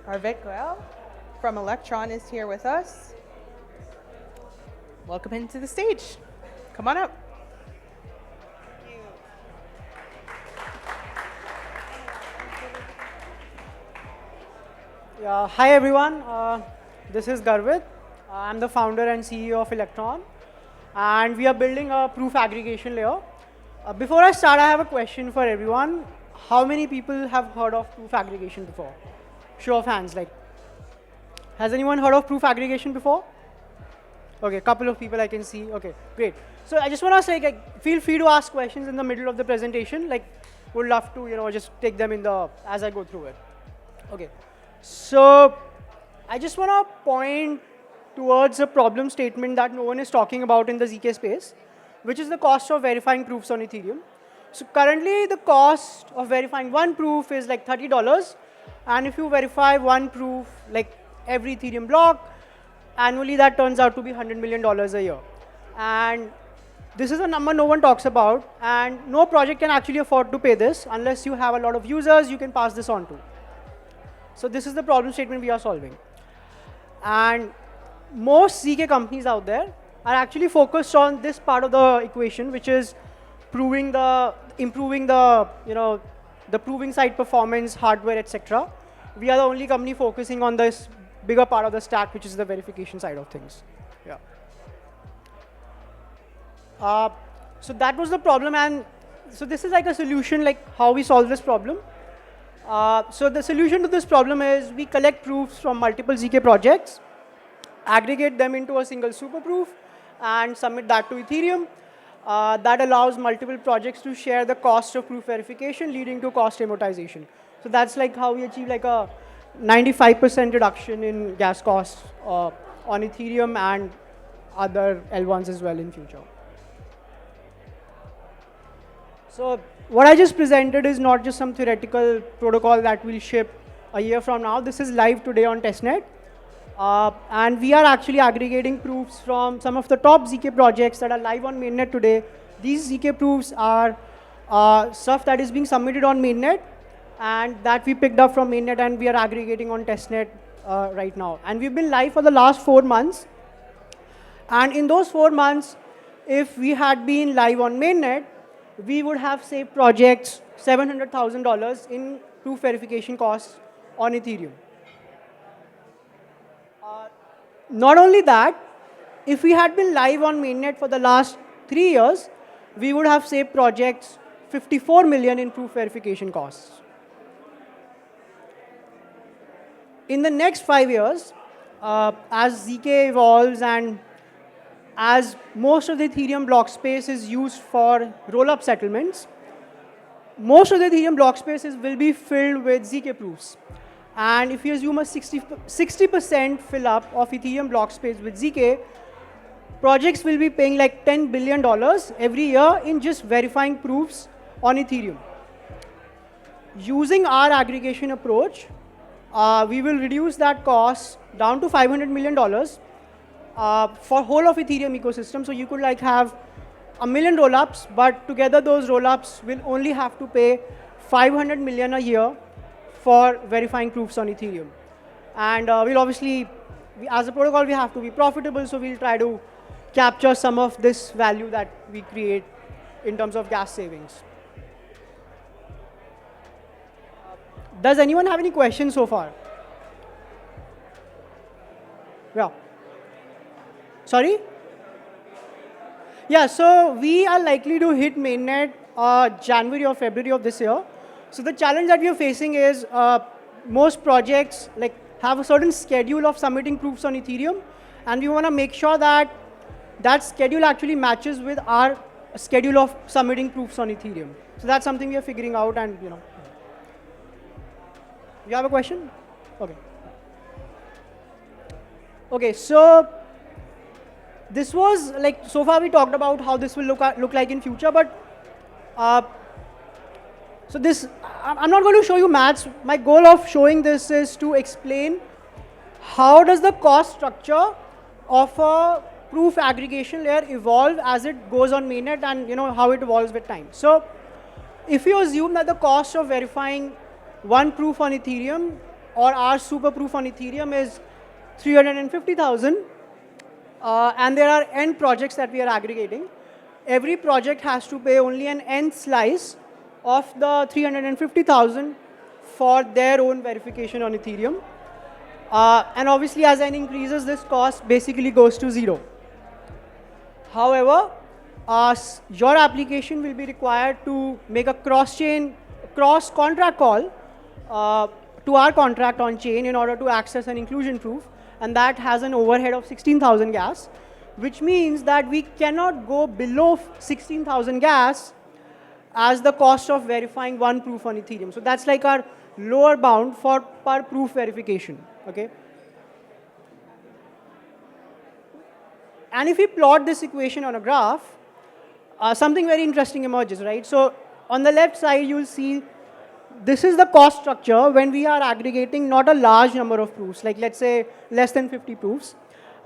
Garvit Goel from Electron is here with us. Welcome into the stage. Come on up. Hi everyone, this is Garvit. I'm the founder and CEO of Electron, and we are building a proof aggregation layer. Before I start, I have a question for everyone. How many people have heard of proof aggregation before? Show of hands, like, has anyone heard of proof aggregation before? Okay, a couple of people I can see. Okay, great. So I just want to say, like, feel free to ask questions in the middle of the presentation. Like, would love to, just take them as I go through it. Okay. So I just want to point towards a problem statement that no one is talking about in the ZK space, which is the cost of verifying proofs on Ethereum. So currently, the cost of verifying one proof is like $30. And if you verify one proof, like every Ethereum block, annually that turns out to be $100 million a year. And this is a number no one talks about. And no project can actually afford to pay this unless you have a lot of users you can pass this on to. So this is the problem statement we are solving. And most ZK companies out there are actually focused on this part of the equation, which is improving the proving side performance, hardware, etc. We are the only company focusing on this bigger part of the stack, which is the verification side of things. Yeah. So that was the problem, and so this is like a solution, like how we solve this problem. So the solution to this problem is we collect proofs from multiple ZK projects, aggregate them into a single superproof, and submit that to Ethereum. That allows multiple projects to share the cost of proof verification, leading to cost amortization. So that's like how we achieve like a 95% reduction in gas costs on Ethereum and other L1s as well in future. So what I just presented is not just some theoretical protocol that will ship a year from now. This is live today on testnet. And we are actually aggregating proofs from some of the top ZK projects that are live on mainnet today. These ZK proofs are stuff that is being submitted on mainnet and that we picked up from mainnet, and we are aggregating on testnet right now. And we've been live for the last 4 months. And in those 4 months, if we had been live on mainnet, we would have saved projects $700,000 in proof verification costs on Ethereum. Not only that, if we had been live on mainnet for the last 3 years, we would have saved projects $54 million in proof verification costs. In the next 5 years, as ZK evolves and as most of the Ethereum block space is used for roll-up settlements, most of the Ethereum block spaces will be filled with ZK proofs. And if you assume a 60% fill up of Ethereum block space with ZK, projects will be paying like $10 billion every year in just verifying proofs on Ethereum. Using our aggregation approach, we will reduce that cost down to $500 million for whole of Ethereum ecosystem. So you could like have 1 million rollups, but together those rollups will only have to pay $500 million a year for verifying proofs on Ethereum. And we'll obviously, as a protocol, we have to be profitable, so we'll try to capture some of this value that we create in terms of gas savings. Does anyone have any questions so far? Yeah. Sorry? Yeah, so we are likely to hit mainnet January or February of this year. So the challenge that we are facing is most projects like have a certain schedule of submitting proofs on Ethereum, and we want to make sure that that schedule actually matches with our schedule of submitting proofs on Ethereum. So that's something we are figuring out, and You have a question? Okay. Okay, so this was like, so far we talked about how this will look like in future, but so this, I'm not going to show you maths. My goal of showing this is to explain how does the cost structure of a proof aggregation layer evolve as it goes on mainnet, and how it evolves with time. So if you assume that the cost of verifying one proof on Ethereum or our super proof on Ethereum is 350,000, and there are n projects that we are aggregating, every project has to pay only an nth slice of the 350,000 for their own verification on Ethereum. And obviously, as n increases, this cost basically goes to 0. However, your application will be required to make a cross-chain, cross-contract call to our contract on chain in order to access an inclusion proof, and that has an overhead of 16,000 gas, which means that we cannot go below 16,000 gas as the cost of verifying one proof on Ethereum. So that's like our lower bound for per proof verification, okay? And if we plot this equation on a graph, something very interesting emerges, right? So on the left side, you'll see this is the cost structure when we are aggregating not a large number of proofs, like let's say less than 50 proofs.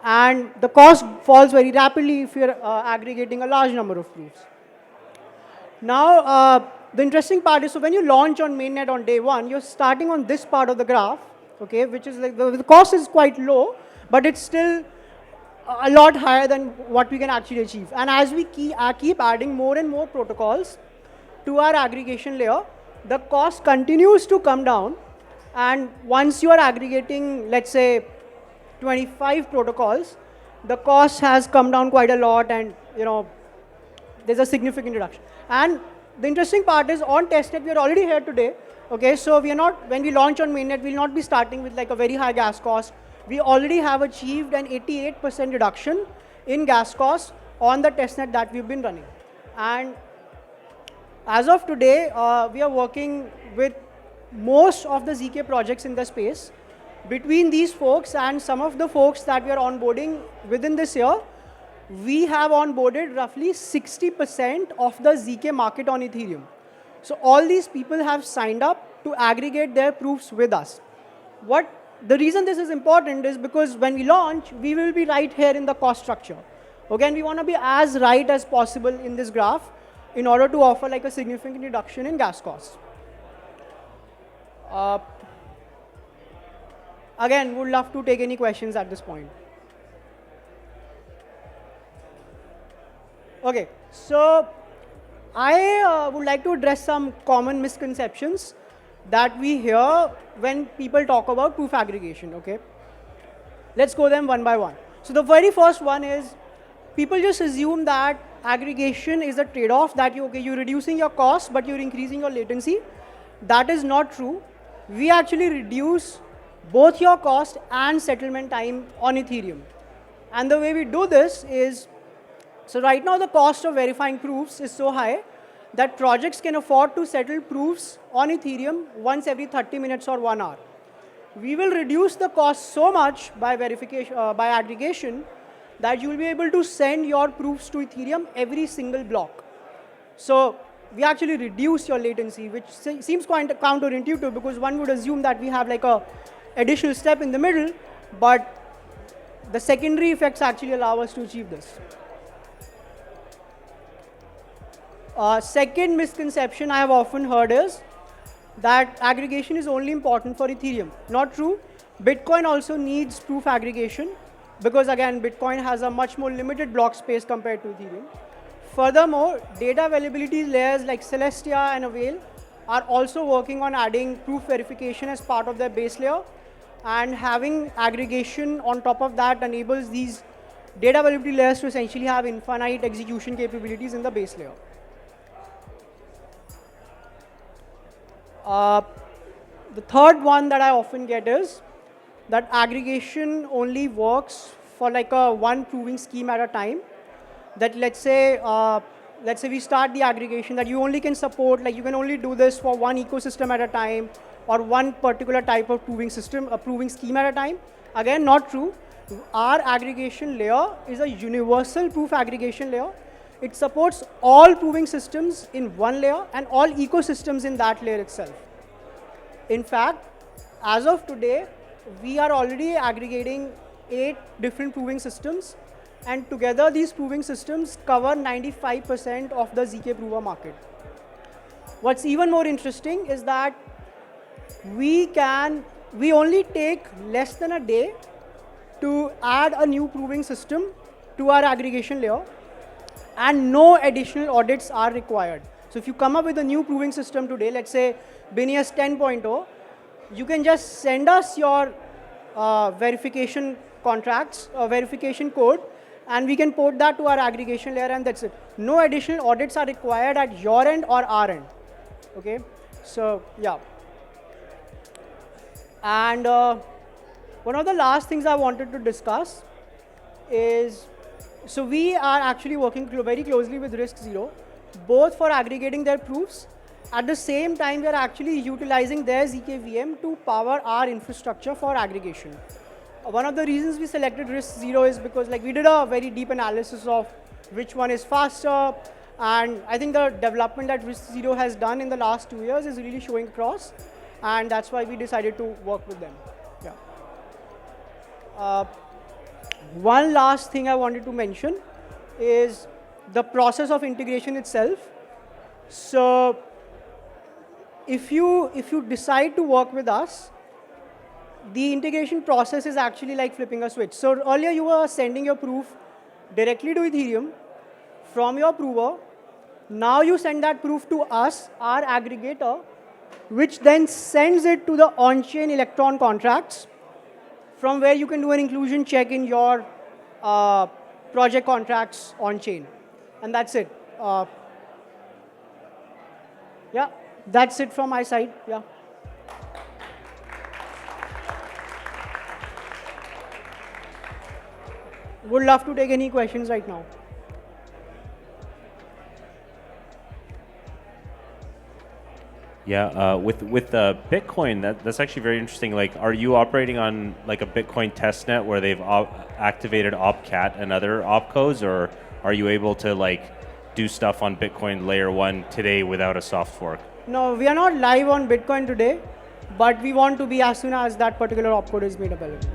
And the cost falls very rapidly if you're aggregating a large number of proofs. Now, the interesting part is, so when you launch on mainnet on day one, you're starting on this part of the graph, okay, which is like the cost is quite low, but it's still a lot higher than what we can actually achieve. And as we keep adding more and more protocols to our aggregation layer, the cost continues to come down. And once you are aggregating, let's say, 25 protocols, the cost has come down quite a lot, and there's a significant reduction. And the interesting part is, on testnet, we are already here today. Okay, so we are not, when we launch on mainnet, we'll not be starting with like a very high gas cost. We already have achieved an 88% reduction in gas costs on the testnet that we've been running. And as of today, we are working with most of the ZK projects in the space. Between these folks and some of the folks that we are onboarding within this year, we have onboarded roughly 60% of the ZK market on Ethereum. So all these people have signed up to aggregate their proofs with us. The reason this is important is because when we launch, we will be right here in the cost structure. Again, we want to be as right as possible in this graph in order to offer like a significant reduction in gas costs. Again, would love to take any questions at this point. Okay, so I would like to address some common misconceptions that we hear when people talk about proof aggregation, okay? Let's go them one by one. So the very first one is, people just assume that aggregation is a trade-off, that you're reducing your cost, but you're increasing your latency. That is not true. We actually reduce both your cost and settlement time on Ethereum. And the way we do this is, so right now the cost of verifying proofs is so high that projects can afford to settle proofs on Ethereum once every 30 minutes or 1 hour. We will reduce the cost so much by verification, by aggregation, that you will be able to send your proofs to Ethereum every single block. So we actually reduce your latency, which seems quite counterintuitive because one would assume that we have like a additional step in the middle, but the secondary effects actually allow us to achieve this. Second misconception I have often heard is that aggregation is only important for Ethereum. Not true. Bitcoin also needs proof aggregation because, again, Bitcoin has a much more limited block space compared to Ethereum. Furthermore, data availability layers like Celestia and Avail are also working on adding proof verification as part of their base layer, and having aggregation on top of that enables these data availability layers to essentially have infinite execution capabilities in the base layer. The third one that I often get is that aggregation only works for like a one proving scheme at a time. That let's say we start the aggregation that you only can support, like you can only do this for one ecosystem at a time or one particular type of proving system, a proving scheme at a time. Again, not true. Our aggregation layer is a universal proof aggregation layer. It supports all proving systems in one layer and all ecosystems in that layer itself. In fact, as of today, we are already aggregating 8 different proving systems, and together these proving systems cover 95% of the ZK prover market. What's even more interesting is that we only take less than a day to add a new proving system to our aggregation layer, and no additional audits are required. So if you come up with a new proving system today, let's say Binius 10.0, you can just send us your verification contracts, verification code, and we can port that to our aggregation layer, and that's it. No additional audits are required at your end or our end. Okay, so yeah. And one of the last things I wanted to discuss is, so we are actually working very closely with RiscZero, both for aggregating their proofs. At the same time, we are actually utilizing their ZK VM to power our infrastructure for aggregation. One of the reasons we selected RiscZero is because we did a very deep analysis of which one is faster, and I think the development that RiscZero has done in the last 2 years is really showing across, and that's why we decided to work with them. Yeah. One last thing I wanted to mention is the process of integration itself. So if you decide to work with us, the integration process is actually like flipping a switch. So earlier you were sending your proof directly to Ethereum from your prover. Now you send that proof to us, our aggregator, which then sends it to the on-chain Electron contracts, from where you can do an inclusion check in your project contracts on-chain. And that's it. Yeah, that's it from my side. Yeah. Would love to take any questions right now. Yeah, with Bitcoin, that's actually very interesting. Are you operating on a Bitcoin testnet where they've activated opcat and other opcodes, or are you able to do stuff on Bitcoin layer 1 today without a soft fork? No, we are not live on Bitcoin today, but we want to be as soon as that particular opcode is made available.